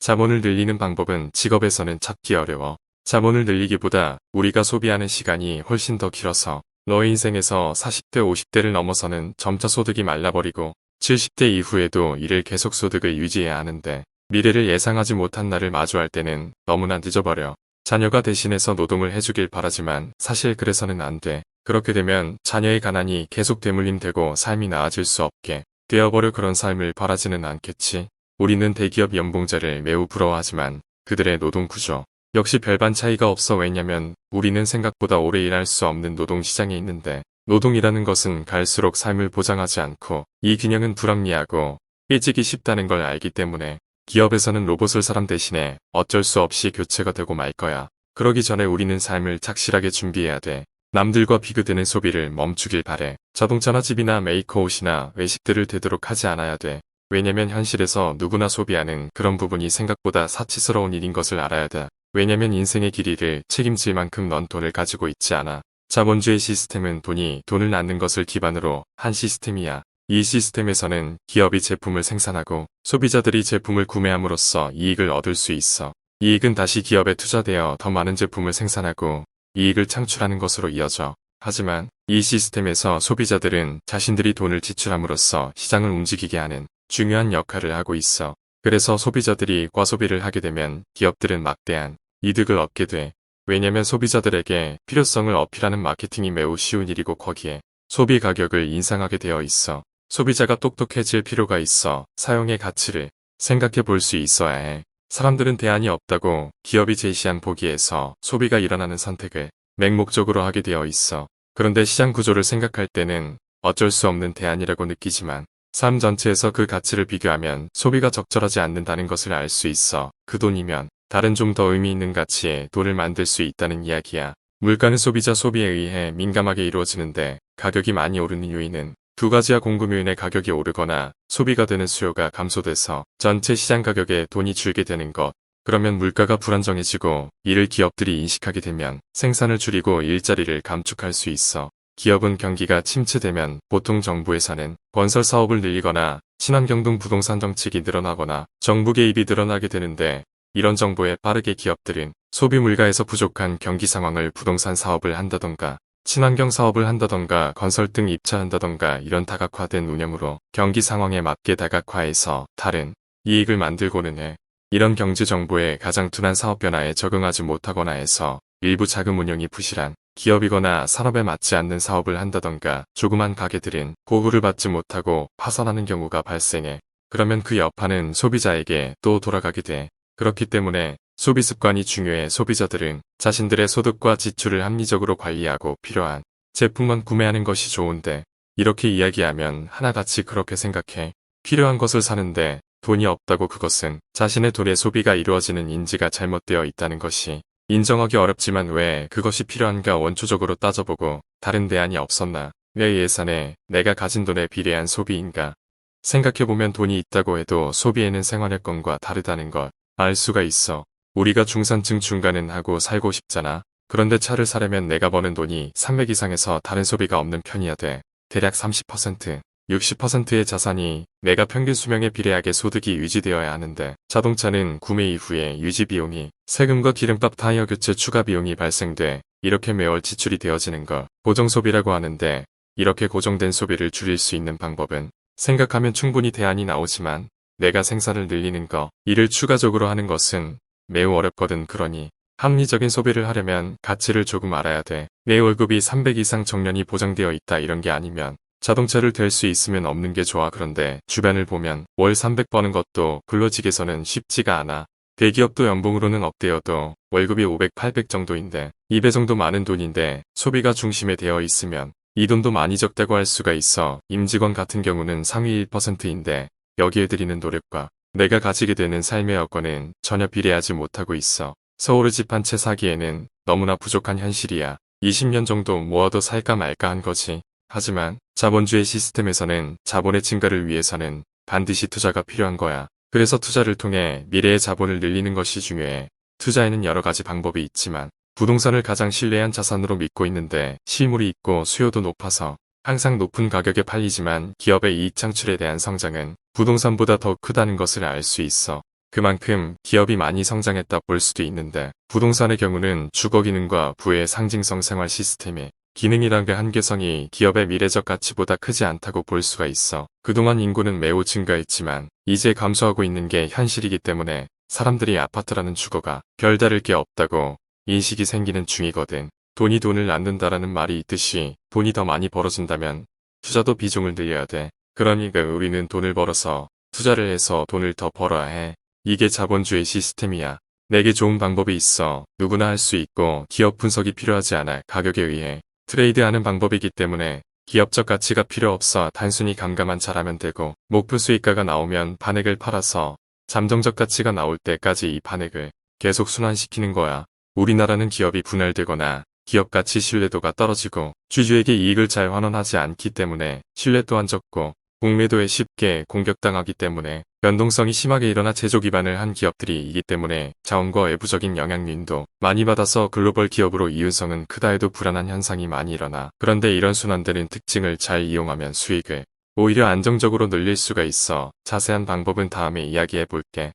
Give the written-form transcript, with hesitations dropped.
자본을 늘리는 방법은 직업에서는 찾기 어려워. 자본을 늘리기보다 우리가 소비하는 시간이 훨씬 더 길어서 너의 인생에서 40대 50대를 넘어서는 점차 소득이 말라버리고 70대 이후에도 이를 계속 소득을 유지해야 하는데 미래를 예상하지 못한 날을 마주할 때는 너무나 늦어버려. 자녀가 대신해서 노동을 해주길 바라지만 사실 그래서는 안 돼. 그렇게 되면 자녀의 가난이 계속 되물림되고 삶이 나아질 수 없게 되어버려. 그런 삶을 바라지는 않겠지. 우리는 대기업 연봉제를 매우 부러워하지만 그들의 노동 구조 역시 별반 차이가 없어. 왜냐면 우리는 생각보다 오래 일할 수 없는 노동시장에 있는데 노동이라는 것은 갈수록 삶을 보장하지 않고 이 균형은 불합리하고 깨지기 쉽다는 걸 알기 때문에 기업에서는 로봇을 사람 대신에 어쩔 수 없이 교체가 되고 말 거야. 그러기 전에 우리는 삶을 착실하게 준비해야 돼. 남들과 비교되는 소비를 멈추길 바래. 자동차나 집이나 메이커 옷이나 외식들을 되도록 하지 않아야 돼. 왜냐면 현실에서 누구나 소비하는 그런 부분이 생각보다 사치스러운 일인 것을 알아야 돼. 왜냐면 인생의 길이를 책임질 만큼 넌 돈을 가지고 있지 않아. 자본주의 시스템은 돈을 낳는 것을 기반으로 한 시스템이야. 이 시스템에서는 기업이 제품을 생산하고 소비자들이 제품을 구매함으로써 이익을 얻을 수 있어. 이익은 다시 기업에 투자되어 더 많은 제품을 생산하고 이익을 창출하는 것으로 이어져. 하지만 이 시스템에서 소비자들은 자신들이 돈을 지출함으로써 시장을 움직이게 하는 중요한 역할을 하고 있어. 그래서 소비자들이 과소비를 하게 되면 기업들은 막대한 이득을 얻게 돼. 왜냐면 소비자들에게 필요성을 어필하는 마케팅이 매우 쉬운 일이고 거기에 소비 가격을 인상하게 되어 있어. 소비자가 똑똑해질 필요가 있어. 사용의 가치를 생각해 볼 수 있어야 해. 사람들은 대안이 없다고 기업이 제시한 보기에서 소비가 일어나는 선택을 맹목적으로 하게 되어 있어. 그런데 시장 구조를 생각할 때는 어쩔 수 없는 대안이라고 느끼지만 삶 전체에서 그 가치를 비교하면 소비가 적절하지 않는다는 것을 알 수 있어. 그 돈이면 다른 좀 더 의미 있는 가치의 돈을 만들 수 있다는 이야기야. 물가는 소비자 소비에 의해 민감하게 이루어지는데 가격이 많이 오르는 요인은 두 가지야. 공급 요인의 가격이 오르거나 소비가 되는 수요가 감소돼서 전체 시장 가격에 돈이 줄게 되는 것. 그러면 물가가 불안정해지고 이를 기업들이 인식하게 되면 생산을 줄이고 일자리를 감축할 수 있어. 기업은 경기가 침체되면 보통 정부에서는 건설 사업을 늘리거나 친환경 등 부동산 정책이 늘어나거나 정부 개입이 늘어나게 되는데 이런 정보에 빠르게 기업들은 소비 물가에서 부족한 경기 상황을 부동산 사업을 한다던가 친환경 사업을 한다던가 건설 등 입찰한다던가 이런 다각화된 운영으로 경기 상황에 맞게 다각화해서 다른 이익을 만들고는 해. 이런 경제 정보에 가장 둔한 사업 변화에 적응하지 못하거나 해서 일부 자금 운용이 부실한 기업이거나 산업에 맞지 않는 사업을 한다던가 조그만 가게들은 보호를 받지 못하고 파산하는 경우가 발생해. 그러면 그 여파는 소비자에게 또 돌아가게 돼. 그렇기 때문에 소비 습관이 중요해. 소비자들은 자신들의 소득과 지출을 합리적으로 관리하고 필요한 제품만 구매하는 것이 좋은데 이렇게 이야기하면 하나같이 그렇게 생각해. 필요한 것을 사는데 돈이 없다고 그것은 자신의 돈의 소비가 이루어지는 인지가 잘못되어 있다는 것이 인정하기 어렵지만 왜 그것이 필요한가 원초적으로 따져보고 다른 대안이 없었나. 내 예산에 내가 가진 돈에 비례한 소비인가. 생각해보면 돈이 있다고 해도 소비에는 생활 여건과 다르다는 걸 알 수가 있어. 우리가 중산층 중간은 하고 살고 싶잖아. 그런데 차를 사려면 내가 버는 돈이 300 이상에서 다른 소비가 없는 편이야 돼. 대략 30%, 60%의 자산이 내가 평균 수명에 비례하게 소득이 유지되어야 하는데 자동차는 구매 이후에 유지 비용이 세금과 기름값 타이어 교체 추가 비용이 발생돼 이렇게 매월 지출이 되어지는 걸 고정소비라고 하는데 이렇게 고정된 소비를 줄일 수 있는 방법은 생각하면 충분히 대안이 나오지만 내가 생산을 늘리는 거, 이를 추가적으로 하는 것은 매우 어렵거든. 그러니 합리적인 소비를 하려면 가치를 조금 알아야 돼. 내 월급이 300 이상 정년이 보장되어 있다 이런 게 아니면 자동차를 댈 수 있으면 없는 게 좋아. 그런데 주변을 보면 월 300 버는 것도 근로직에서는 쉽지가 않아. 대기업도 연봉으로는 업되어도 월급이 500, 800 정도인데 2배 정도 많은 돈인데 소비가 중심에 되어 있으면 이 돈도 많이 적다고 할 수가 있어. 임직원 같은 경우는 상위 1%인데 여기에 들이는 노력과 내가 가지게 되는 삶의 여건은 전혀 비례하지 못하고 있어. 서울의 집 한 채 사기에는 너무나 부족한 현실이야. 20년 정도 모아도 살까 말까 한 거지. 하지만 자본주의 시스템에서는 자본의 증가를 위해서는 반드시 투자가 필요한 거야. 그래서 투자를 통해 미래의 자본을 늘리는 것이 중요해. 투자에는 여러 가지 방법이 있지만 부동산을 가장 신뢰한 자산으로 믿고 있는데 실물이 있고 수요도 높아서 항상 높은 가격에 팔리지만 기업의 이익 창출에 대한 성장은 부동산보다 더 크다는 것을 알 수 있어. 그만큼 기업이 많이 성장했다 볼 수도 있는데 부동산의 경우는 주거 기능과 부의 상징성 생활 시스템의 기능이란 그 한계성이 기업의 미래적 가치보다 크지 않다고 볼 수가 있어. 그동안 인구는 매우 증가했지만 이제 감소하고 있는 게 현실이기 때문에 사람들이 아파트라는 주거가 별다를 게 없다고 인식이 생기는 중이거든. 돈이 돈을 낳는다라는 말이 있듯이 돈이 더 많이 벌어진다면 투자도 비중을 늘려야 돼. 그러니까 우리는 돈을 벌어서 투자를 해서 돈을 더 벌어야 해. 이게 자본주의 시스템이야. 내게 좋은 방법이 있어. 누구나 할 수 있고 기업 분석이 필요하지 않아. 가격에 의해 트레이드하는 방법이기 때문에 기업적 가치가 필요 없어. 단순히 감가만 잘하면 되고 목표 수익가가 나오면 반액을 팔아서 잠정적 가치가 나올 때까지 이 반액을 계속 순환시키는 거야. 우리나라는 기업이 분할되거나 기업 가치 신뢰도가 떨어지고 주주에게 이익을 잘 환원하지 않기 때문에 신뢰 또한 적고 공매도에 쉽게 공격당하기 때문에 변동성이 심하게 일어나 제조 기반을 한 기업들이 이기 때문에 자원과 외부적인 영향인도 많이 받아서 글로벌 기업으로 이윤성은 크다 해도 불안한 현상이 많이 일어나. 그런데 이런 순환되는 특징을 잘 이용하면 수익을 오히려 안정적으로 늘릴 수가 있어. 자세한 방법은 다음에 이야기해 볼게.